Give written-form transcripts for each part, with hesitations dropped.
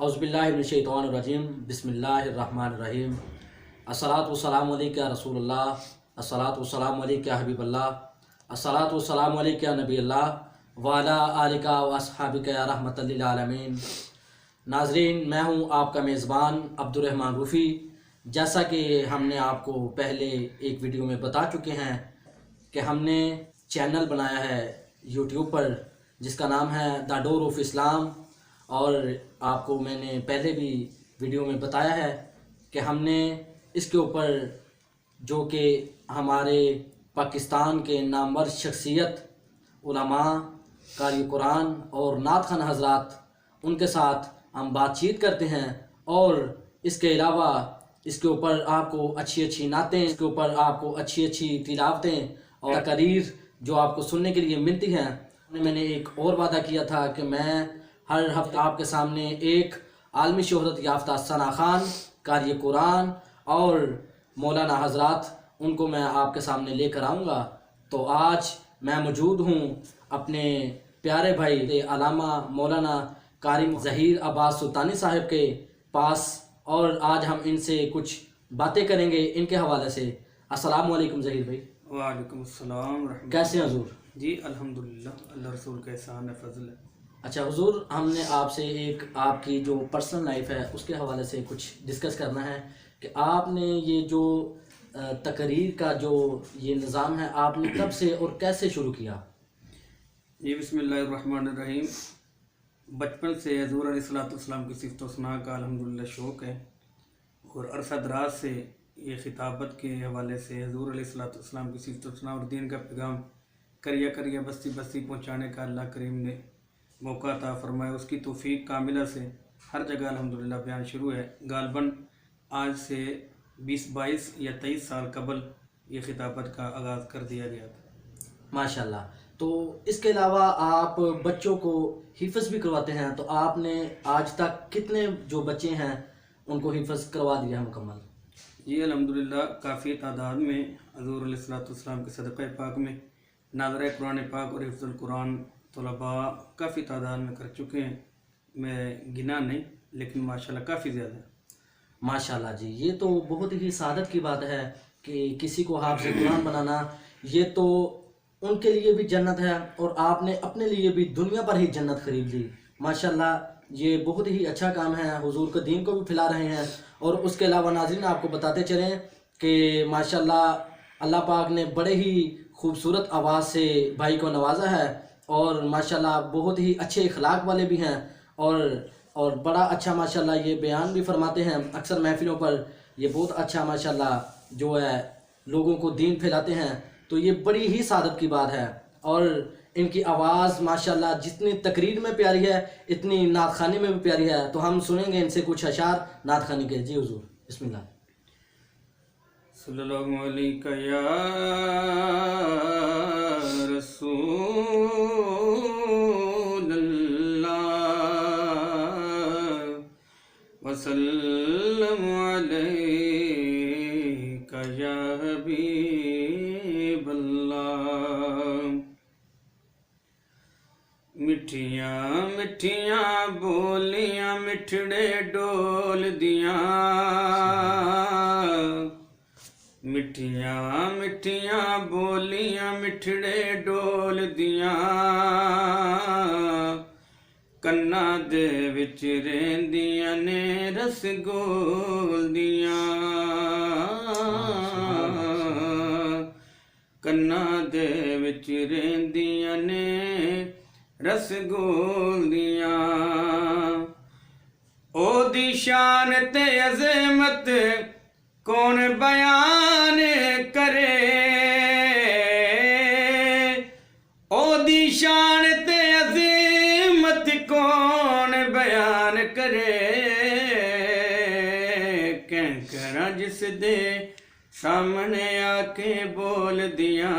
औज़ुबिल्लाहि मिनश्शैतानिर्रजीम बिस्मिल्लाहिर्रहमानिर्रहीम अस्सलातु वस्सलामु अलैका या रसूलल्लाह अस्सलातु वस्सलामु अलैका या हबीबल्लाह अस्सलातु वस्सलामु अलैका या नबीअल्लाह व अला आलिका व अस्हाबिका या रहमतल लिल आलमीन। नाज़रीन, मैं हूँ आपका मेज़बान अब्दुर्रहमान रूफ़ी। जैसा कि हमने आपको पहले एक वीडियो में बता चुके हैं कि हमने चैनल बनाया है यूट्यूब पर जिसका नाम है द डोर ऑफ इस्लाम, और आपको मैंने पहले भी वीडियो में बताया है कि हमने इसके ऊपर जो कि हमारे पाकिस्तान के नामवर शख्सियत उलमा, कारी कुरान और नात खान हज़रात, उनके साथ हम बातचीत करते हैं। और इसके अलावा इसके ऊपर आपको अच्छी अच्छी नातें, इसके ऊपर आपको अच्छी अच्छी तिलावतें और तकरीर जो आपको सुनने के लिए मिलती हैं। मैंने एक और वादा किया था कि मैं हर हफ्ते आपके सामने एक आलमी शोहरत याफ्ता सना खान, कारी कुरान और मौलाना हज़रात, उनको मैं आपके सामने लेकर आऊँगा। तो आज मैं मौजूद हूँ अपने प्यारे भाई अलामा मौलाना कारी ज़हीर अब्बास सुल्तानी साहब के पास, और आज हम इनसे कुछ बातें करेंगे इनके हवाले से। अस्सलामु अलैकुम ज़हीर भाई। वालेकुम अस्सलाम। कैसे हैं हुजूर? जी अल्हम्दुलिल्लाह, अल्लाह रसूल का एहसान है, फजल है। अच्छा हुजूर, हमने आपसे एक आपकी जो पर्सनल लाइफ है उसके हवाले से कुछ डिस्कस करना है कि आपने ये जो तकरीर का जो ये निज़ाम है, आपने कब से और कैसे शुरू किया? जी बिस्मिल्लाहिर्रहमानिर्रहीम। बचपन से हज़ूर अलैहिस्सलाम की सिफ़त व सना का अल्हम्दुलिल्लाह शौक़ है, और अरसा दराज से ये खिताबत के हवाले से हज़ूर अलैहिस्सलाम की सिफ़त व सना और दीन का पैगाम करिया करिया बस्ती बस्ती पहुँचाने का अल्लाह करीम ने मौका अता फरमाया। उसकी तौफ़ीक़ कामिला से हर जगह अल्हम्दुलिल्लाह बयान शुरू है। गालबन आज से 20-22 या 23 साल कबल ये खिताबत का आगाज़ कर दिया गया था। माशाल्लाह। तो इसके अलावा आप बच्चों को हिफ्ज़ भी करवाते हैं, तो आपने आज तक कितने जो बच्चे हैं उनको हिफ्ज़ करवा दिया है मुकम्मल? जी अल्हम्दुलिल्लाह, काफ़ी तादाद में हज़ूर अलैहिस्सलाम के सदक़े पाक में नाज़रे कुरान पाक और हिफ्ज़ुल कुरान तलबा काफ़ी तादाद में कर चुके हैं। मैं गिना नहीं, लेकिन माशाल्लाह काफ़ी ज़्यादा है। माशाल्लाह जी, ये तो बहुत ही सादत की बात है कि किसी को हाफ़िज़ कुरान बनाना, ये तो उनके लिए भी जन्नत है, और आपने अपने लिए भी दुनिया पर ही जन्नत खरीद ली। माशाल्लाह, ये बहुत ही अच्छा काम है। हुजूर के दीन को भी फैला रहे हैं। और उसके अलावा नाज़रीन, आपको बताते चलें कि माशाल्लाह अल्लाह पाक ने बड़े ही खूबसूरत आवाज़ से भाई को नवाजा है, और माशाल्लाह बहुत ही अच्छे इखलाक वाले भी हैं, और बड़ा अच्छा माशाल्लाह ये बयान भी फरमाते हैं अक्सर महफिलों पर। ये बहुत अच्छा माशाल्लाह जो है लोगों को दीन फैलाते हैं, तो ये बड़ी ही सादत की बात है। और इनकी आवाज़ माशाल्लाह जितनी तकरीर में प्यारी है, इतनी नात खानी में भी प्यारी है। तो हम सुनेंगे इनसे कुछ अशार नात खानी के। जी हुजूर, बिस्मिल्लाह। सल्लल्लाहु अलैका या रसूल वसल्लम अलैका या हबीबल्लाह। मिठियां मिठियां बोलियां मिठड़े डोल दियां, मिठियां मिठियां बोलियां मिठड़े डोल दियां, कन्ना दे विच रेंदियां ने रसगोल दियां, कन्ना दे विच रेंदियां ने रसगोल दियां। ओदी शान ते अज़मत कौन बयान करे, ओदी शान ते अज़मत कौन बयान करे, कैं करा जिस दे सामने आके बोल दियां,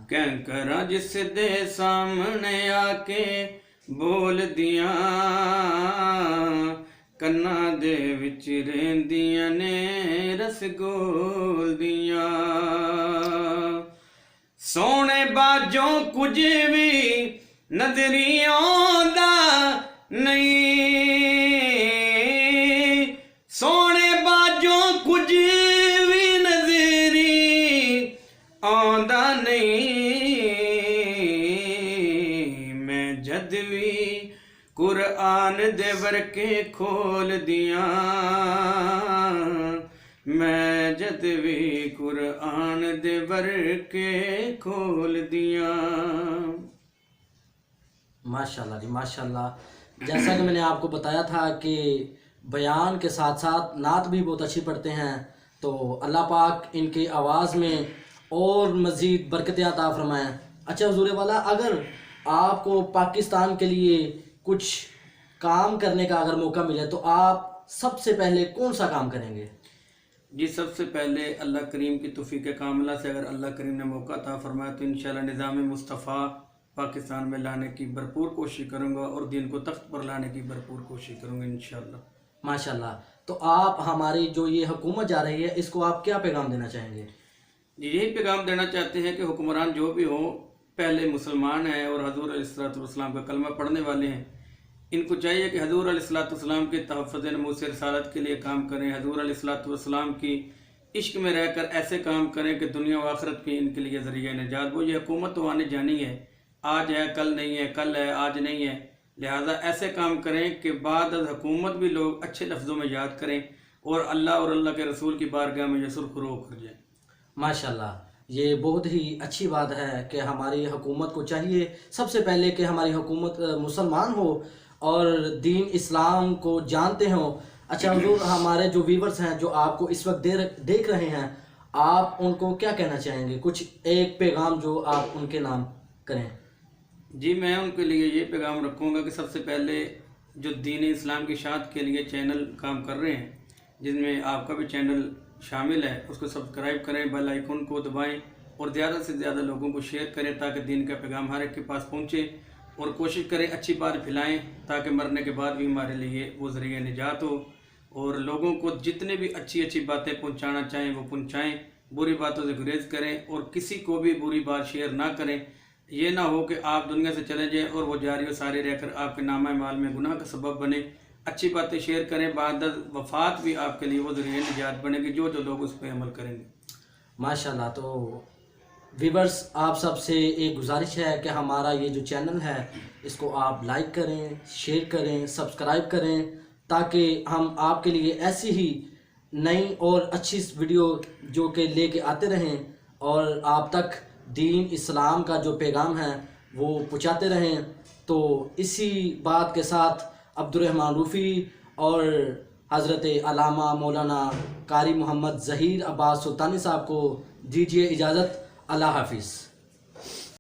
कैं करा जिस दे सामने आके बोल दियां, कन्ना दे विच रेंदियां ने रसगोल दियां। सोने बाजों कुछ भी नजरी आंदा نہیں سونے باجوں کچھ بھی نظری آندا نہیں میں جد بھی قرآن دے ورکے کھول دیاں میں جد بھی قرآن دے ورکے کھول دیاں. ماشاءاللہ جی ماشاءاللہ. جیسا کہ میں نے آپ کو بتایا تھا کہ بیان کے ساتھ ساتھ نعت بھی بہت اچھی پڑھتے ہیں، تو اللہ پاک ان کی آواز میں اور مزید برکتیں عطا فرمائیں. اچھا حضور والا، اگر آپ کو پاکستان کے لیے کچھ کام کرنے کا اگر موقع ملے تو آپ سب سے پہلے کون سا کام کریں گے؟ جی سب سے پہلے اللہ کریم کی توفیق کاملہ سے اگر اللہ کریم نے موقع عطا فرمایا تو انشاءاللہ نظام مصطفیٰ پاکستان میں لانے کی بھرپور کوشش کروں گا اور دین کو تخت پر لانے کی بھرپور کوشش کروں گا انشاءاللہ. ماشاءاللہ. تو آپ ہماری جو یہ حکومت جا رہی ہے اس کو آپ کیا پیغام دینا چاہیں گے؟ جی یہی پیغام دینا چاہتے ہیں کہ حکمران جو بھی ہوں پہلے مسلمان ہیں اور حضور علیہ السلام کا کلمہ پڑھنے والے ہیں. ان کو چاہیے کہ حضور علیہ السلام کے تحفظ نموذ رسالت کے لیے کام کریں، حضور علیہ السلام کی عشق میں رہ کر ایسے کام کریں کہ دنیا و آخرت کی ان کے لیے ذریعہ نجات. وہ یہ حکومت تو آنے جانی ہے، آج ہے کل نہیں ہے، کل ہے آج نہیں ہے، لہٰذا ایسے کام کریں کہ بعد از حکومت بھی لوگ اچھے لفظوں میں یاد کریں اور اللہ کے رسول کی بارگاہ میں یہ سرخرو ہو کر جائیں. ماشاءاللہ. یہ بہت ہی اچھی بات ہے کہ ہماری حکومت کو چاہیے سب سے پہلے کہ ہماری حکومت مسلمان ہو اور دین اسلام کو جانتے ہوں. اچھا حضور، ہمارے جو ویورز ہیں جو آپ کو اس وقت دیکھ رہے ہیں، آپ ان کو کیا کہنا چاہیں گے؟ کچھ ایک پیغام جو آپ ان کے نام کریں. جی میں ان کے لیے یہ پیغام رکھوں گا کہ سب سے پہلے جو دین اسلام کی اشاعت کے لیے چینل کام کر رہے ہیں، جن میں آپ کا بھی چینل شامل ہے، اس کو سبسکرائب کریں، بیل آئیکن کو دبائیں اور زیادہ سے زیادہ لوگوں کو شیئر کریں تاکہ دین کا پیغام ہر ایک کے پاس پہنچے، اور کوشش کریں اچھی بات پھیلائیں تاکہ مرنے کے بعد بھی ہمارے لیے وہ ذریعہ نجات ہو. اور لوگوں کو جتنے بھی اچھی باتیں پہنچانا چاہیں وہ پہنچائیں، بری باتوں سے گریز کریں اور کسی کو بھی بری بات شیئر نہ کریں. یہ نہ ہو کہ آپ دنیا سے چلے جائیں اور وہ جاری و ساری رہ کر آپ کے نامہ اعمال میں گناہ کا سبب بنے. اچھی باتیں شیئر کریں، بعد وفات بھی آپ کے لیے وہ ذریعہ نجات بنے گی جو لوگ اس پہ عمل کریں گے. ماشاءاللہ. تو ویورز آپ سب سے ایک گزارش ہے کہ ہمارا یہ جو چینل ہے اس کو آپ لائک کریں، شیئر کریں، سبسکرائب کریں تاکہ ہم آپ کے لیے ایسی ہی نئی اور اچھی ویڈیو جو کہ لے کے آتے رہیں اور آپ تک دین اسلام کا جو پیغام ہے وہ پہنچاتے رہیں. تو اسی بات کے ساتھ عبدالرحمن روفی اور حضرت علامہ مولانا قاری محمد ظہیر عباس سلطانی صاحب کو دیجیے اجازت. اللہ حافظ.